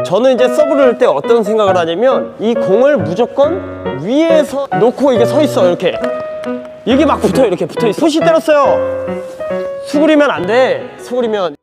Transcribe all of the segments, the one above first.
저는 이제 서브를 할 때 어떤 생각을 하냐면 이 공을 무조건 위에서 놓고 이게 서 있어. 이게 막 붙어요. 이렇게 붙어 있어. 푸시 때렸어요. 수그리면 안 돼. 수그리면.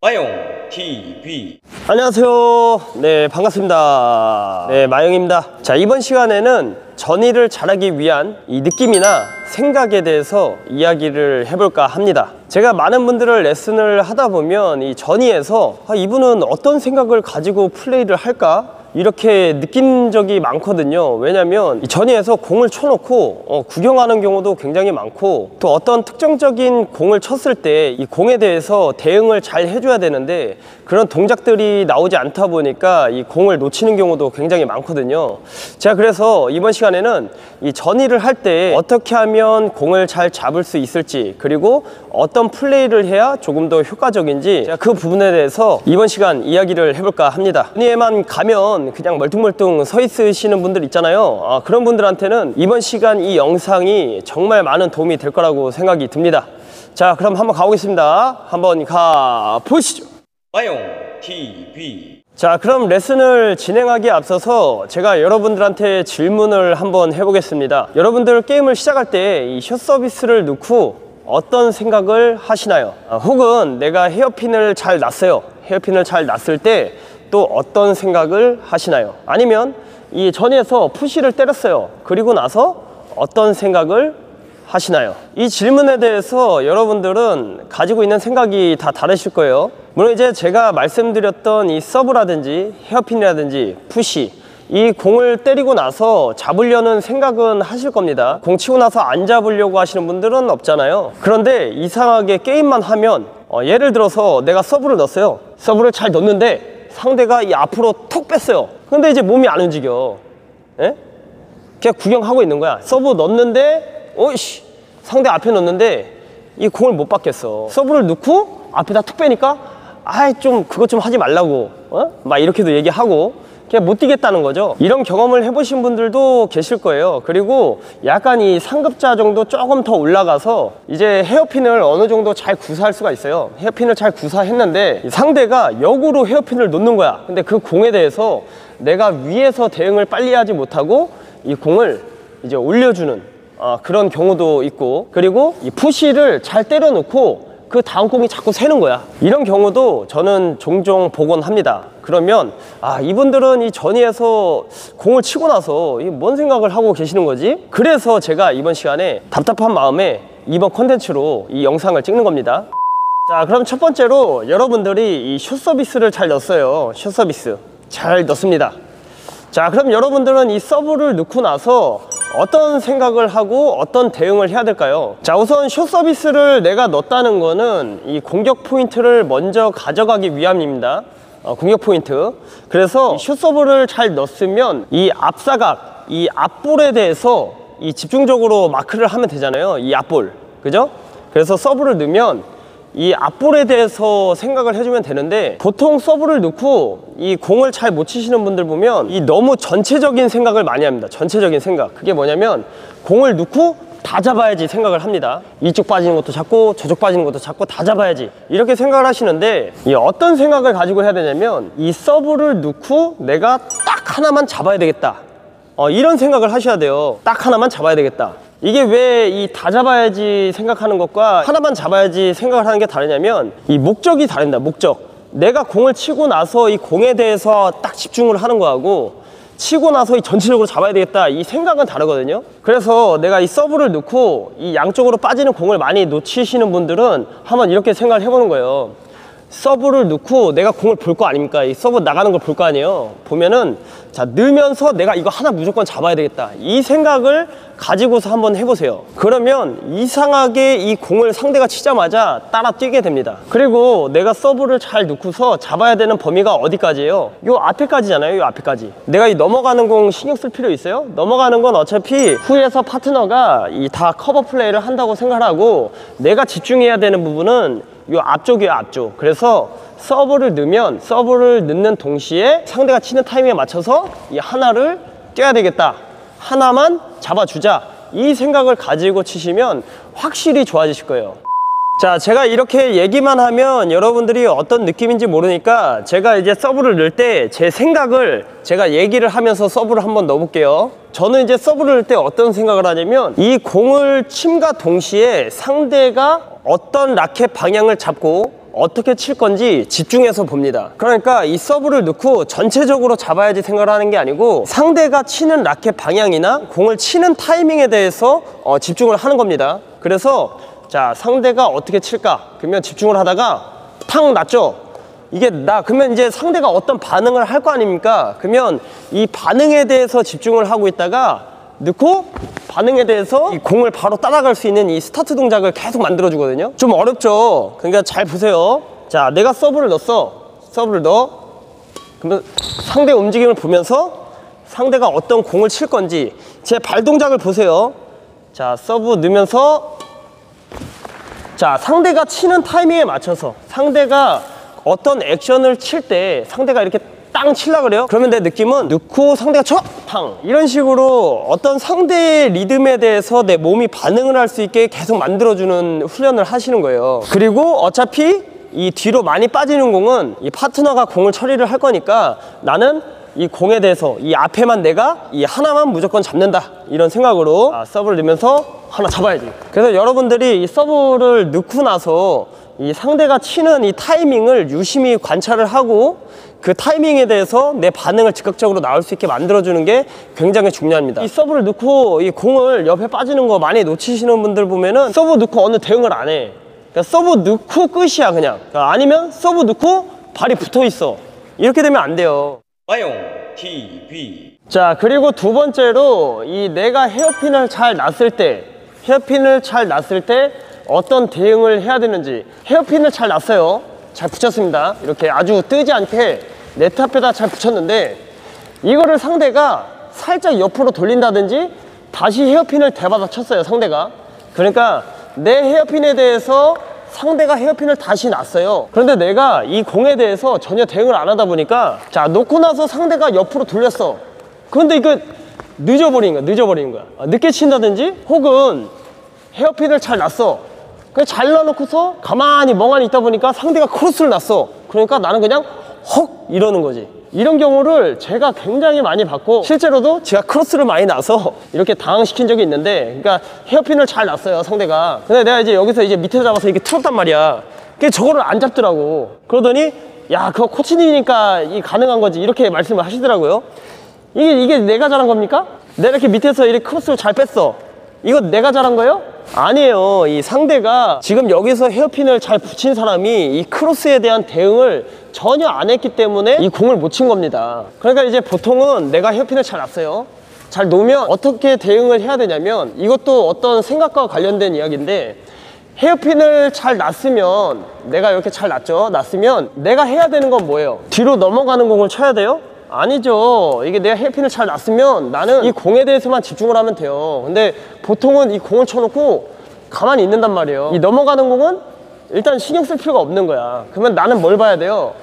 마용 TV. 안녕하세요. 네, 반갑습니다. 네, 마용입니다. 자, 이번 시간에는 전의를 잘하기 위한 이 느낌이나 생각에 대해서 이야기를 해볼까 합니다. 제가 많은 분들을 레슨을 하다 보면 이 전의에서 이분은 어떤 생각을 가지고 플레이를 할까? 이렇게 느낀 적이 많거든요. 왜냐면 이 전의에서 공을 쳐놓고 구경하는 경우도 굉장히 많고, 또 어떤 특정적인 공을 쳤을 때 이 공에 대해서 대응을 잘 해줘야 되는데 그런 동작들이 나오지 않다 보니까 이 공을 놓치는 경우도 굉장히 많거든요. 제가 그래서 이번 시간에는 이 전의를 할 때 어떻게 하면 공을 잘 잡을 수 있을지, 그리고 어떤 플레이를 해야 조금 더 효과적인지, 제가 그 부분에 대해서 이번 시간 이야기를 해볼까 합니다. 전의에만 가면 그냥 멀뚱멀뚱 서 있으시는 분들 있잖아요. 그런 분들한테는 이번 시간 이 영상이 정말 많은 도움이 될 거라고 생각이 듭니다. 자, 그럼 한번 가보겠습니다. 한번 가보시죠. 마용 TV. 자, 그럼 레슨을 진행하기에 앞서서 제가 여러분들한테 질문을 한번 해보겠습니다. 여러분들 게임을 시작할 때 이 숏 서비스를 넣고 어떤 생각을 하시나요? 혹은 내가 헤어핀을 잘 놨어요. 헤어핀을 잘 놨을 때 또 어떤 생각을 하시나요? 아니면 이 전에서 푸시를 때렸어요. 그리고 나서 어떤 생각을 하시나요? 이 질문에 대해서 여러분들은 가지고 있는 생각이 다 다르실 거예요. 물론 이제 제가 말씀드렸던 이 서브라든지 헤어핀이라든지 푸시, 이 공을 때리고 나서 잡으려는 생각은 하실 겁니다. 공 치고 나서 안 잡으려고 하시는 분들은 없잖아요. 그런데 이상하게 게임만 하면 예를 들어서 내가 서브를 넣었어요. 서브를 잘 넣는데 상대가 이 앞으로 톡 뺐어요. 근데 이제 몸이 안 움직여. 예? 그냥 구경하고 있는 거야. 서브 넣었는데 어이씨, 상대 앞에 넣었는데 이 공을 못 받겠어. 서브를 넣고 앞에다 툭 빼니까 좀 그것 좀 하지 말라고 막 이렇게도 얘기하고 그냥 못 뛰겠다는 거죠. 이런 경험을 해보신 분들도 계실 거예요. 그리고 약간 이 상급자 정도 조금 더 올라가서 이제 헤어핀을 어느 정도 잘 구사할 수가 있어요. 헤어핀을 잘 구사했는데 상대가 역으로 헤어핀을 놓는 거야. 근데 그 공에 대해서 내가 위에서 대응을 빨리 하지 못하고 이 공을 이제 올려주는 그런 경우도 있고, 그리고 이 푸시를 잘 때려놓고 그 다음 공이 자꾸 새는 거야. 이런 경우도 저는 종종 보곤 합니다. 그러면 이분들은 이 전의에서 공을 치고 나서 뭔 생각을 하고 계시는 거지? 그래서 제가 이번 시간에 답답한 마음에 이번 컨텐츠로 이 영상을 찍는 겁니다. 자, 그럼 첫 번째로 여러분들이 이 숏 서비스를 잘 넣었어요. 숏 서비스 잘 넣습니다. 자, 그럼 여러분들은 이 서브를 넣고 나서 어떤 생각을 하고 어떤 대응을 해야 될까요? 자, 우선 숏 서비스를 내가 넣었다는 거는 이 공격 포인트를 먼저 가져가기 위함입니다. 공격 포인트. 그래서 숏 서브를 잘 넣었으면 이 앞사각, 이 앞볼에 대해서 이 집중적으로 마크를 하면 되잖아요. 이 앞볼, 그죠? 그래서 서브를 넣으면 이 앞볼에 대해서 생각을 해주면 되는데, 보통 서브를 넣고 이 공을 잘 못 치시는 분들 보면 이 너무 전체적인 생각을 많이 합니다. 전체적인 생각. 그게 뭐냐면 공을 넣고 다 잡아야지 생각을 합니다. 이쪽 빠지는 것도 잡고 저쪽 빠지는 것도 잡고 다 잡아야지, 이렇게 생각을 하시는데, 이 어떤 생각을 가지고 해야 되냐면 이 서브를 넣고 내가 딱 하나만 잡아야 되겠다, 이런 생각을 하셔야 돼요. 딱 하나만 잡아야 되겠다. 이게 왜 이 다 잡아야지 생각하는 것과 하나만 잡아야지 생각을 하는 게 다르냐면 이 목적이 다릅니다. 목적. 내가 공을 치고 나서 이 공에 대해서 딱 집중을 하는 거하고 치고 나서 이 전체적으로 잡아야 되겠다, 이 생각은 다르거든요. 그래서 내가 이 서브를 넣고 이 양쪽으로 빠지는 공을 많이 놓치시는 분들은 한번 이렇게 생각을 해보는 거예요. 서브를 넣고 내가 공을 볼 거 아닙니까? 이 서브 나가는 걸 볼 거 아니에요. 보면은 자, 넣으면서 내가 이거 하나 무조건 잡아야 되겠다, 이 생각을 가지고서 한번 해보세요. 그러면 이상하게 이 공을 상대가 치자마자 따라 뛰게 됩니다. 그리고 내가 서브를 잘 넣고서 잡아야 되는 범위가 어디까지예요? 요 앞에까지잖아요. 요 앞에까지. 내가 이 넘어가는 공 신경 쓸 필요 있어요? 넘어가는 건 어차피 후에서 파트너가 이 다 커버 플레이를 한다고 생각하고, 내가 집중해야 되는 부분은 요 앞쪽이에요. 앞쪽. 그래서 서브를 넣으면 서브를 넣는 동시에 상대가 치는 타이밍에 맞춰서 이 하나를 뛰어야 되겠다, 하나만 잡아주자, 이 생각을 가지고 치시면 확실히 좋아지실 거예요. 자, 제가 이렇게 얘기만 하면 여러분들이 어떤 느낌인지 모르니까 제가 이제 서브를 넣을 때 제 생각을 제가 얘기를 하면서 서브를 한번 넣어볼게요. 저는 이제 서브를 넣을 때 어떤 생각을 하냐면 이 공을 침과 동시에 상대가 어떤 라켓 방향을 잡고 어떻게 칠 건지 집중해서 봅니다. 그러니까 이 서브를 넣고 전체적으로 잡아야지 생각을 하는 게 아니고 상대가 치는 라켓 방향이나 공을 치는 타이밍에 대해서 집중을 하는 겁니다. 그래서 자, 상대가 어떻게 칠까? 그러면 집중을 하다가 탕 났죠? 이게 그러면 이제 상대가 어떤 반응을 할 거 아닙니까? 그러면 이 반응에 대해서 집중을 하고 있다가 넣고 반응에 대해서 이 공을 바로 따라갈 수 있는 이 스타트 동작을 계속 만들어 주거든요. 좀 어렵죠? 그러니까 잘 보세요. 자, 내가 서브를 넣었어. 서브를 넣어. 그러면 상대 움직임을 보면서 상대가 어떤 공을 칠 건지 제 발 동작을 보세요. 자, 서브 넣으면서 자, 상대가 치는 타이밍에 맞춰서 상대가 어떤 액션을 칠 때 상대가 이렇게 땅 칠라 그래요? 그러면 내 느낌은 넣고 상대가 쳐! 탕! 이런 식으로 어떤 상대의 리듬에 대해서 내 몸이 반응을 할 수 있게 계속 만들어주는 훈련을 하시는 거예요. 그리고 어차피 이 뒤로 많이 빠지는 공은 이 파트너가 공을 처리를 할 거니까 나는 이 공에 대해서 이 앞에만 내가 이 하나만 무조건 잡는다 이런 생각으로 서브를 넣으면서 하나 잡아야지. 그래서 여러분들이 이 서브를 넣고 나서 이 상대가 치는 이 타이밍을 유심히 관찰을 하고 그 타이밍에 대해서 내 반응을 즉각적으로 나올 수 있게 만들어주는 게 굉장히 중요합니다. 이 서브를 넣고 이 공을 옆에 빠지는 거 많이 놓치시는 분들 보면은 서브 넣고 어느 대응을 안 해. 그러니까 서브 넣고 끝이야 그냥. 그러니까 아니면 서브 넣고 발이 붙어 있어. 이렇게 되면 안 돼요. 아용 TV. 자, 그리고 두 번째로 이 내가 헤어핀을 잘 놨을 때 어떤 대응을 해야 되는지. 헤어핀을 잘 놨어요. 잘 붙였습니다. 이렇게 아주 뜨지 않게 네트 앞에다 잘 붙였는데 이거를 상대가 살짝 옆으로 돌린다든지 다시 헤어핀을 대받아 쳤어요, 상대가. 그러니까 내 헤어핀에 대해서 상대가 헤어핀을 다시 놨어요. 그런데 내가 이 공에 대해서 전혀 대응을 안 하다 보니까 자, 놓고 나서 상대가 옆으로 돌렸어. 그런데 이거 늦어버린 거야. 늦게 친다든지 혹은 헤어핀을 잘 놨어. 그냥 잘 놔놓고서 가만히 멍하니 있다 보니까 상대가 크로스를 놨어. 그러니까 나는 그냥 헉 이러는 거지. 이런 경우를 제가 굉장히 많이 봤고 실제로도 제가 크로스를 많이 놔서 이렇게 당황시킨 적이 있는데, 그러니까 헤어핀을 잘 놨어요, 상대가. 근데 내가 이제 여기서 이제 밑에 잡아서 이렇게 틀었단 말이야. 근데 저거를 안 잡더라고. 그러더니 야, 그거 코치님이니까 이 가능한 거지, 이렇게 말씀을 하시더라고요. 이게 내가 잘한 겁니까? 내가 이렇게 밑에서 이렇게 크로스를 잘 뺐어. 이거 내가 잘한 거예요? 아니에요. 이 상대가 지금 여기서 헤어핀을 잘 붙인 사람이 이 크로스에 대한 대응을 전혀 안 했기 때문에 이 공을 못 친 겁니다. 그러니까 이제 보통은 내가 헤어핀을 잘 놨어요. 잘 놓으면 어떻게 대응을 해야 되냐면, 이것도 어떤 생각과 관련된 이야기인데, 헤어핀을 잘 놨으면, 내가 이렇게 잘 놨으면 내가 해야 되는 건 뭐예요? 뒤로 넘어가는 공을 쳐야 돼요? 아니죠. 이게 내가 헤어핀을 잘 놨으면 나는 이 공에 대해서만 집중을 하면 돼요. 근데 보통은 이 공을 쳐놓고 가만히 있는단 말이에요. 이 넘어가는 공은 일단 신경 쓸 필요가 없는 거야. 그러면 나는 뭘 봐야 돼요?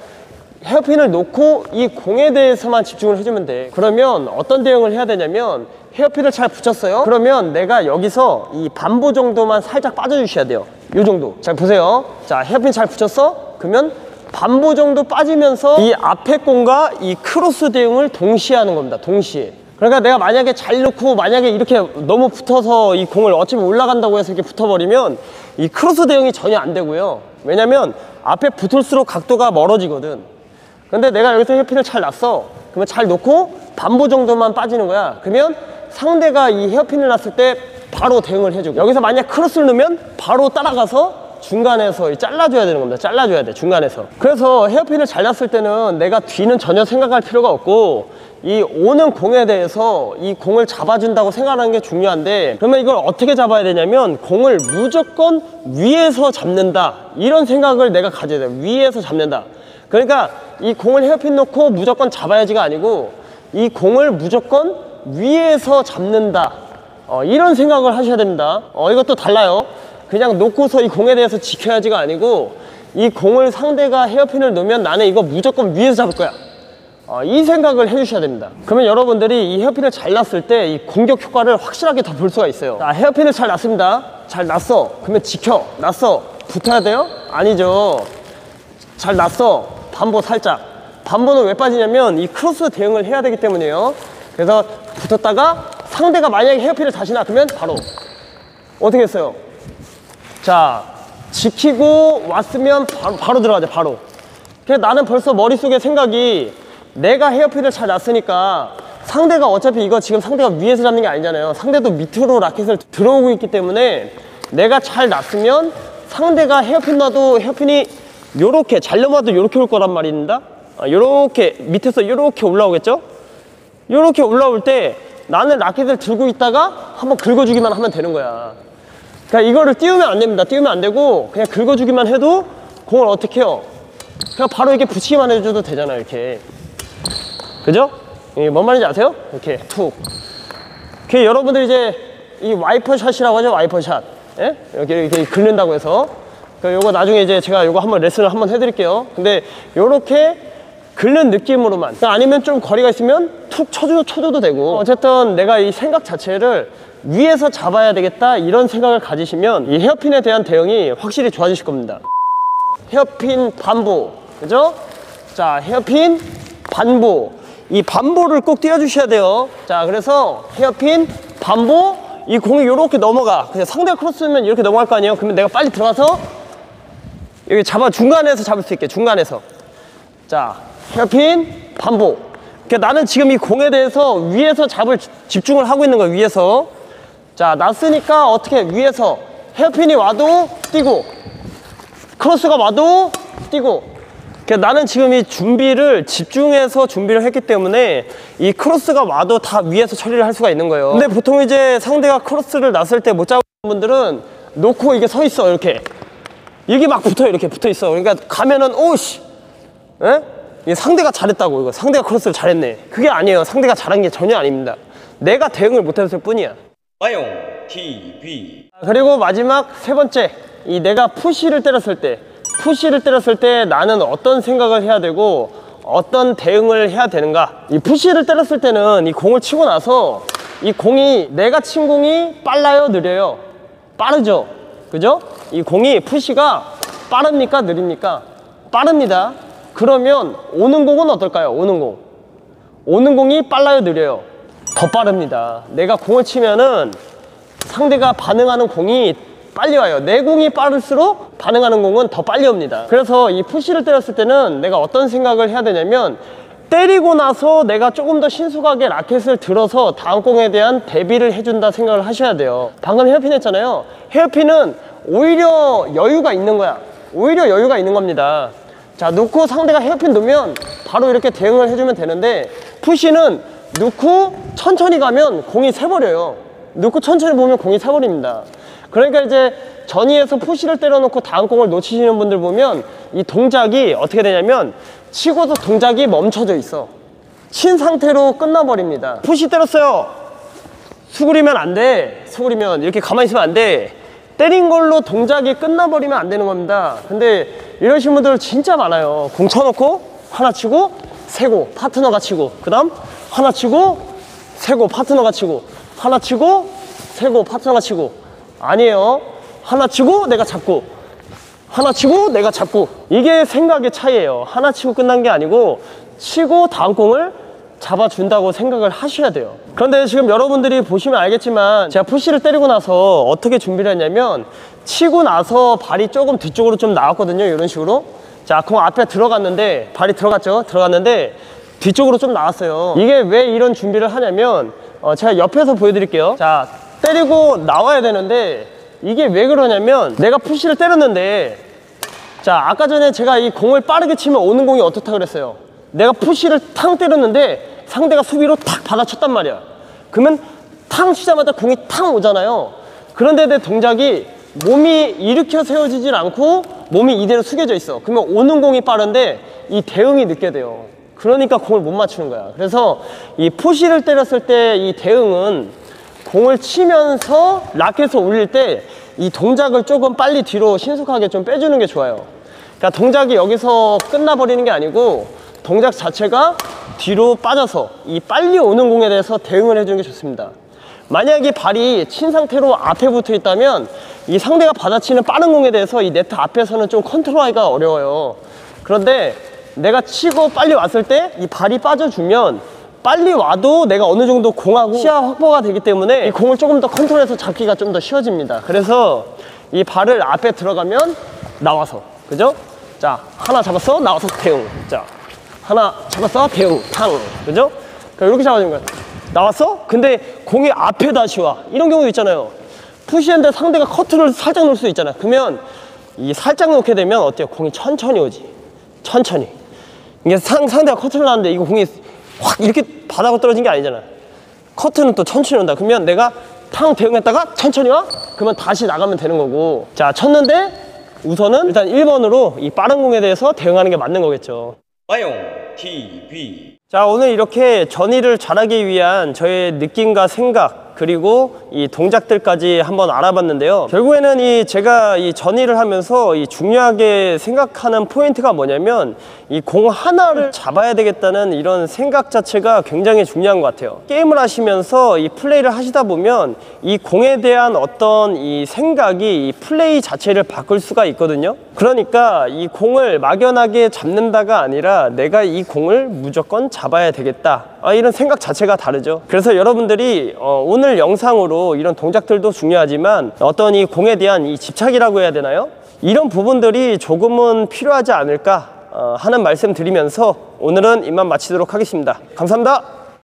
헤어핀을 놓고 이 공에 대해서만 집중을 해주면 돼. 그러면 어떤 대응을 해야 되냐면, 헤어핀을 잘 붙였어요? 그러면 내가 여기서 이 반보 정도만 살짝 빠져주셔야 돼요. 요 정도. 잘 보세요. 자, 헤어핀 잘 붙였어? 그러면 반보 정도 빠지면서 이 앞에 공과 이 크로스 대응을 동시에 하는 겁니다. 동시에. 그러니까 내가 만약에 잘 놓고 만약에 이렇게 너무 붙어서 이 공을 어차피 올라간다고 해서 이렇게 붙어버리면 이 크로스 대응이 전혀 안 되고요. 왜냐면 앞에 붙을수록 각도가 멀어지거든. 근데 내가 여기서 헤어핀을 잘 놨어. 그러면 잘 놓고 반보 정도만 빠지는 거야. 그러면 상대가 이 헤어핀을 놨을 때 바로 대응을 해주고, 여기서 만약 크로스를 넣으면 바로 따라가서 중간에서 잘라줘야 되는 겁니다. 잘라줘야 돼, 중간에서. 그래서 헤어핀을 잘 놨을 때는 내가 뒤는 전혀 생각할 필요가 없고, 이 오는 공에 대해서 이 공을 잡아준다고 생각하는 게 중요한데, 그러면 이걸 어떻게 잡아야 되냐면, 공을 무조건 위에서 잡는다, 이런 생각을 내가 가져야 돼. 위에서 잡는다. 그러니까 이 공을 헤어핀 놓고 무조건 잡아야지가 아니고, 이 공을 무조건 위에서 잡는다, 이런 생각을 하셔야 됩니다. 이것도 달라요. 그냥 놓고서 이 공에 대해서 지켜야지가 아니고, 이 공을 상대가 헤어핀을 놓으면 나는 이거 무조건 위에서 잡을 거야, 이 생각을 해주셔야 됩니다. 그러면 여러분들이 이 헤어핀을 잘 놨을 때 이 공격 효과를 확실하게 더 볼 수가 있어요. 자, 헤어핀을 잘 놨습니다. 잘 놨어. 그러면 지켜. 놨어. 붙어야 돼요? 아니죠. 잘 났어. 반보 살짝. 반보는 왜 빠지냐면 이 크로스 대응을 해야 되기 때문이에요. 그래서 붙었다가 상대가 만약에 헤어핀을 다시 놔두면 바로 어떻게 했어요? 자, 지키고 왔으면 바로 들어가자. 바로. 그래서 나는 벌써 머릿속에 생각이 내가 헤어핀을 잘 놨으니까 상대가 어차피 이거 지금 상대가 위에서 잡는 게 아니잖아요. 상대도 밑으로 라켓을 들어오고 있기 때문에 내가 잘 놨으면 상대가 헤어핀 놔도 헤어핀이 요렇게 잘 넘어도 요렇게 올 거란 말입니다. 요렇게 밑에서 요렇게 올라오겠죠? 요렇게 올라올 때 나는 라켓을 들고 있다가 한번 긁어주기만 하면 되는 거야. 그러니까 이거를 띄우면 안 됩니다. 띄우면 안 되고 그냥 긁어주기만 해도 공을 어떻게 해요? 그냥 바로 이렇게 붙이기만 해줘도 되잖아요. 이렇게. 그죠? 뭔 말인지 아세요? 이렇게 툭. 그 여러분들 이제 이 와이퍼샷이라고 하죠. 와이퍼샷. 예? 이렇게 긁는다고 해서. 요거 나중에 이제 제가 요거 한번 레슨을 한번 해드릴게요. 근데 요렇게 긁는 느낌으로만, 아니면 좀 거리가 있으면 툭 쳐줘도 되고, 어쨌든 내가 이 생각 자체를 위에서 잡아야 되겠다 이런 생각을 가지시면 이 헤어핀에 대한 대응이 확실히 좋아지실 겁니다. 헤어핀 반보, 그죠? 자, 헤어핀 반보. 이 반보를 꼭 띄워주셔야 돼요. 자, 그래서 헤어핀 반보, 이 공이 이렇게 넘어가. 그냥 상대가 크로스면 이렇게 넘어갈 거 아니에요? 그러면 내가 빨리 들어가서 여기 중간에서 잡을 수 있게, 중간에서. 자, 헤어핀 반보. 그러니까 나는 지금 이 공에 대해서 위에서 집중을 하고 있는 거야. 위에서. 자, 놨으니까 어떻게 위에서 헤어핀이 와도 뛰고 크로스가 와도 뛰고. 그러니까 나는 지금 이 준비를 집중해서 준비를 했기 때문에 이 크로스가 와도 다 위에서 처리를 할 수가 있는 거예요. 근데 보통 이제 상대가 크로스를 놨을 때 못 잡는 분들은 놓고 이게 서 있어. 이렇게 이게 막 붙어요. 이렇게 붙어 있어. 그러니까 가면은 오씨, 에? 이게 상대가 잘했다고. 이거 상대가 크로스를 잘했네. 그게 아니에요. 상대가 잘한 게 전혀 아닙니다. 내가 대응을 못했을 뿐이야. 마용 TV. 그리고 마지막 세 번째, 이 내가 푸시를 때렸을 때 나는 어떤 생각을 해야 되고 어떤 대응을 해야 되는가. 이 푸시를 때렸을 때는 이 공을 치고 나서 이 공이, 내가 친 공이 빨라요, 느려요? 빠르죠. 그죠? 이 공이 푸시가 빠릅니까, 느립니까? 빠릅니다. 그러면 오는 공은 어떨까요? 오는 공이 빨라요, 느려요? 더 빠릅니다. 내가 공을 치면은 상대가 반응하는 공이 빨리 와요. 내 공이 빠를수록 반응하는 공은 더 빨리 옵니다. 그래서 이 푸시를 때렸을 때는 내가 어떤 생각을 해야 되냐면, 때리고 나서 내가 조금 더 신속하게 라켓을 들어서 다음 공에 대한 대비를 해준다 생각을 하셔야 돼요. 방금 헤어핀 했잖아요. 헤어핀은 오히려 여유가 있는 거야. 오히려 여유가 있는 겁니다. 자, 놓고 상대가 헤어핀 놓으면 바로 이렇게 대응을 해주면 되는데, 푸시는 놓고 천천히 가면 공이 새버려요. 놓고 천천히 보면 공이 새버립니다. 그러니까 이제 전위에서 푸시를 때려놓고 다음 공을 놓치시는 분들 보면 이 동작이 어떻게 되냐면, 치고서 동작이 멈춰져 있어. 친 상태로 끝나버립니다. 푸시 때렸어요. 수그리면 안 돼. 수그리면 이렇게 가만히 있으면 안 돼. 때린 걸로 동작이 끝나버리면 안 되는 겁니다. 근데 이러신 분들 진짜 많아요. 공 쳐놓고 하나 치고 세고 파트너가 치고, 그 다음 하나 치고 세고 파트너가 치고, 하나 치고 세고 파트너가 치고. 아니에요. 하나 치고 내가 잡고, 하나 치고 내가 잡고. 이게 생각의 차이예요. 하나 치고 끝난 게 아니고 치고 다음 공을 잡아준다고 생각을 하셔야 돼요. 그런데 지금 여러분들이 보시면 알겠지만, 제가 푸시를 때리고 나서 어떻게 준비를 했냐면, 치고 나서 발이 조금 뒤쪽으로 좀 나왔거든요. 이런 식으로. 자, 공 앞에 들어갔는데, 발이 들어갔는데 뒤쪽으로 좀 나왔어요. 이게 왜 이런 준비를 하냐면, 제가 옆에서 보여드릴게요. 자, 때리고 나와야 되는데, 이게 왜 그러냐면, 내가 푸시를 때렸는데, 자, 아까 전에 제가 이 공을 빠르게 치면 오는 공이 어떻다 그랬어요? 내가 푸시를 탕 때렸는데 상대가 수비로 탁 받아쳤단 말이야. 그러면 탕 치자마자 공이 탕 오잖아요. 그런데 내 동작이 몸이 일으켜 세워지질 않고 몸이 이대로 숙여져 있어. 그러면 오는 공이 빠른데 이 대응이 늦게 돼요. 그러니까 공을 못 맞추는 거야. 그래서 이 푸시를 때렸을 때 이 대응은 공을 치면서 라켓을 올릴 때 이 동작을 조금 빨리 뒤로 신속하게 좀 빼주는 게 좋아요. 그러니까 동작이 여기서 끝나버리는 게 아니고 동작 자체가 뒤로 빠져서 이 빨리 오는 공에 대해서 대응을 해주는 게 좋습니다. 만약에 발이 친 상태로 앞에 붙어 있다면 이 상대가 받아치는 빠른 공에 대해서 이 네트 앞에서는 좀 컨트롤하기가 어려워요. 그런데 내가 치고 빨리 왔을 때 이 발이 빠져주면 빨리 와도 내가 어느 정도 공하고 시야 확보가 되기 때문에 이 공을 조금 더 컨트롤해서 잡기가 좀 더 쉬워집니다. 그래서 이 발을 앞에 들어가면 나와서, 그죠? 자, 하나 잡았어, 나와서 대응. 자, 하나 잡았어, 대응, 탕. 그죠? 그러니까 이렇게 잡아주는 거야. 나왔어? 근데 공이 앞에 다시 와. 이런 경우도 있잖아요. 푸시했는데 상대가 커트를 살짝 놓을 수 있잖아. 그러면 이 살짝 놓게 되면 어때요? 공이 천천히 오지. 천천히. 이게 상대가 커트를 놨는데 이거 공이 확 이렇게 바닥으로 떨어진 게 아니잖아. 커트는 또 천천히 온다. 그러면 내가 탕 대응했다가 천천히 와? 그러면 다시 나가면 되는 거고. 자, 쳤는데 우선은 일단 1번으로 이 빠른 공에 대해서 대응하는 게 맞는 거겠죠. 화용 TV. 자, 오늘 이렇게 전의를 잘하기 위한 저의 느낌과 생각 그리고 이 동작들까지 한번 알아봤는데요. 결국에는 제가 이 전의를 하면서 이 중요하게 생각하는 포인트가 뭐냐면 이 공 하나를 잡아야 되겠다는 이런 생각 자체가 굉장히 중요한 것 같아요. 게임을 하시면서 이 플레이를 하시다 보면 이 공에 대한 어떤 이 생각이 이 플레이 자체를 바꿀 수가 있거든요. 그러니까 이 공을 막연하게 잡는다가 아니라 내가 이 공을 무조건 잡아야 되겠다, 이런 생각 자체가 다르죠. 그래서 여러분들이 오늘 영상으로 이런 동작들도 중요하지만 어떤 이 공에 대한 이 집착이라고 해야 되나요? 이런 부분들이 조금은 필요하지 않을까 하는 말씀 드리면서 오늘은 이만 마치도록 하겠습니다. 감사합니다.